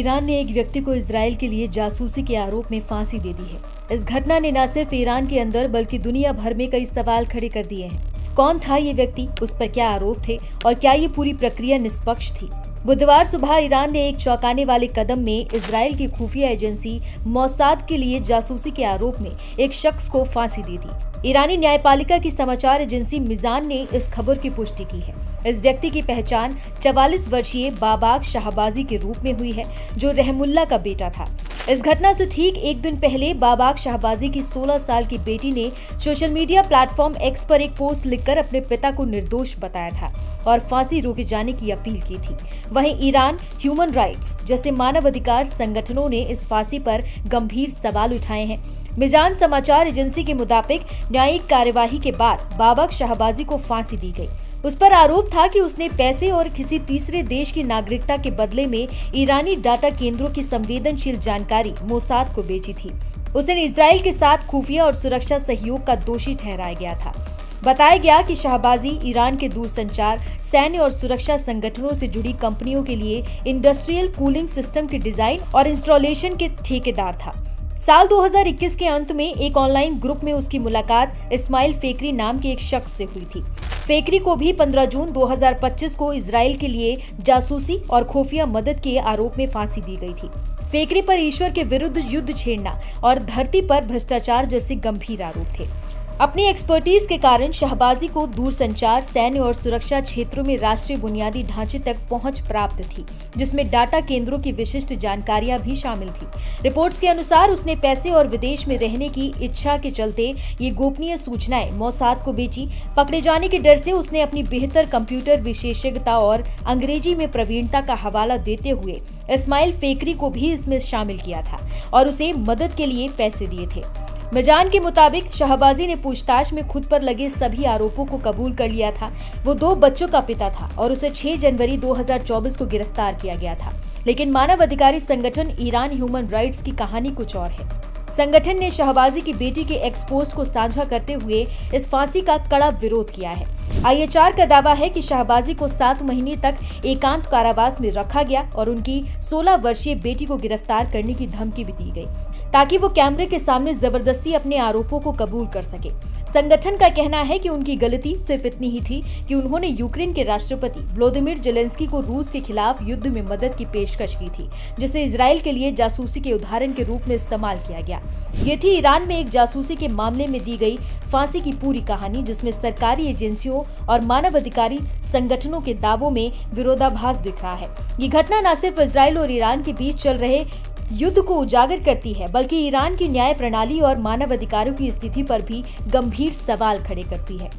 Iran ने एक व्यक्ति को इजराइल के लिए जासूसी के आरोप में फांसी दे दी है। इस घटना ने न सिर्फ ईरान के अंदर बल्कि दुनिया भर में कई सवाल खड़े कर दिए हैं। कौन था ये व्यक्ति, उस पर क्या आरोप थे और क्या ये पूरी प्रक्रिया निष्पक्ष थी? बुधवार सुबह ईरान ने एक चौंकाने वाले कदम में इजराइल की खुफिया एजेंसी मोसाद के लिए जासूसी के आरोप में एक शख्स को फांसी दी थी। ईरानी न्यायपालिका की समाचार एजेंसी मिजान ने इस खबर की पुष्टि की है। इस व्यक्ति की पहचान 44 वर्षीय बाबाग शाहबाजी के रूप में हुई है, जो रहमुल्ला का बेटा था। इस घटना से ठीक एक दिन पहले बाबाग शाहबाजी की 16 साल की बेटी ने सोशल मीडिया प्लेटफॉर्म एक्स पर एक पोस्ट लिखकर अपने पिता को निर्दोष बताया था और फांसी रोके जाने की अपील की थी। वहीं ईरान ह्यूमन राइट्स जैसे मानवाधिकार संगठनों ने इस फांसी पर गंभीर सवाल उठाए हैं। मिजान समाचार एजेंसी के मुताबिक न्यायिक कार्यवाही के बाद बाबाग शाहबाजी को फांसी दी गई। उस पर आरोप था कि उसने पैसे और किसी तीसरे देश की नागरिकता के बदले में ईरानी डाटा केंद्रों की संवेदनशील जानकारी मोसाद को बेची थी। उसे इजराइल के साथ खुफिया और सुरक्षा सहयोग का दोषी ठहराया गया था। बताया गया कि शाहबाजी ईरान के दूरसंचार, सैन्य और सुरक्षा संगठनों से जुड़ी कंपनियों के लिए इंडस्ट्रियल कूलिंग सिस्टम के डिजाइन और इंस्टॉलेशन के ठेकेदार था। साल 2021 के अंत में एक ऑनलाइन ग्रुप में उसकी मुलाकात इस्माइल फेकरी नाम के एक शख्स से हुई थी। फेकरी को भी 15 जून 2025 को इजराइल के लिए जासूसी और खुफिया मदद के आरोप में फांसी दी गई थी। फेकरी पर ईश्वर के विरुद्ध युद्ध छेड़ना और धरती पर भ्रष्टाचार जैसे गंभीर आरोप थे। अपनी एक्सपर्टीज के कारण शाहबाजी को दूरसंचार, सैन्य और सुरक्षा क्षेत्रों में राष्ट्रीय बुनियादी ढांचे तक पहुंच प्राप्त थी, जिसमें डाटा केंद्रों की विशिष्ट जानकारियां भी शामिल थी। रिपोर्ट्स के अनुसार उसने पैसे और विदेश में रहने की इच्छा के चलते ये गोपनीय सूचनाएं मोसाद को बेची। पकड़े जाने के डर से उसने अपनी बेहतर कंप्यूटर विशेषज्ञता और अंग्रेजी में प्रवीणता का हवाला देते हुए इस्माइल फेकरी को भी इसमें शामिल किया था और उसे मदद के लिए पैसे दिए थे। मिजान के मुताबिक शाहबाजी ने पूछताछ में खुद पर लगे सभी आरोपों को कबूल कर लिया था। वो 2 बच्चों का पिता था और उसे 6 जनवरी 2024 को गिरफ्तार किया गया था। लेकिन मानवाधिकारी संगठन ईरान ह्यूमन राइट्स की कहानी कुछ और है। संगठन ने शाहबाजी की बेटी के एक्सपोस्ट को साझा करते हुए इस फांसी का कड़ा विरोध किया है। IHR का दावा है कि शाहबाजी को 7 महीने तक एकांत कारावास में रखा गया और उनकी 16 वर्षीय बेटी को गिरफ्तार करने की धमकी भी दी गई, ताकि वो कैमरे के सामने जबरदस्ती अपने आरोपों को कबूल कर सके। संगठन का कहना है कि उनकी गलती सिर्फ इतनी ही थी कि उन्होंने यूक्रेन के राष्ट्रपति व्लादिमीर जेलेंस्की को रूस के खिलाफ युद्ध में मदद की पेशकश की थी, जिसे इजराइल के लिए जासूसी के उदाहरण के रूप में इस्तेमाल किया गया। ये थी ईरान में एक जासूसी के मामले में दी गई फांसी की पूरी कहानी, जिसमें सरकारी एजेंसियों और मानवाधिकारी संगठनों के दावों में विरोधाभास दिख रहा है। ये घटना न सिर्फ इजराइल और ईरान के बीच चल रहे युद्ध को उजागर करती है, बल्कि ईरान की न्याय प्रणाली और मानवाधिकारों की स्थिति पर भी गंभीर सवाल खड़े करती है।